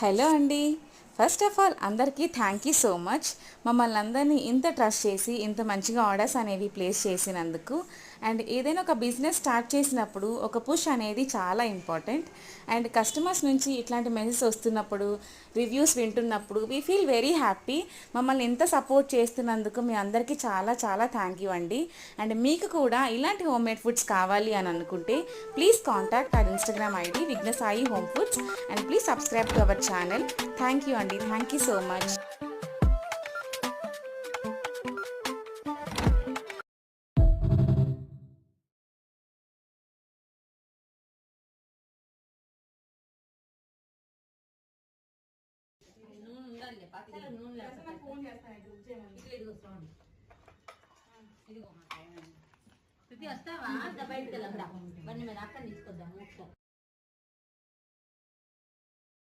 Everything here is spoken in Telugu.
హలో అండి. ఫస్ట్ ఆఫ్ ఆల్ అందరికీ థ్యాంక్ యూ సో మచ్. మమ్మల్ని అందరినీ ఇంత ట్రస్ట్ చేసి ఇంత మంచిగా ఆర్డర్స్ అనేవి ప్లేస్ చేసినందుకు. అండ్ ఏదైనా ఒక బిజినెస్ స్టార్ట్ చేసినప్పుడు ఒక పుష్ అనేది చాలా ఇంపార్టెంట్. అండ్ కస్టమర్స్ నుంచి ఇట్లాంటి మెసేజ్ వస్తున్నప్పుడు, రివ్యూస్ వింటున్నప్పుడు వీ ఫీల్ వెరీ హ్యాపీ. మమ్మల్ని ఇంత సపోర్ట్ చేస్తున్నందుకు మీ అందరికీ చాలా చాలా థ్యాంక్ యూ అండి. అండ్ మీకు కూడా ఇలాంటి హోమ్ మేడ్ ఫుడ్స్ కావాలి అని అనుకుంటే please contact our Instagram ID Vighnasai home foods and please subscribe to our channel. Thank you అండి. Thank you so much. వస్తావా బయటకు వెళ్ళా బండి మీద అక్కడ తీసుకొద్దాము ఒకసారి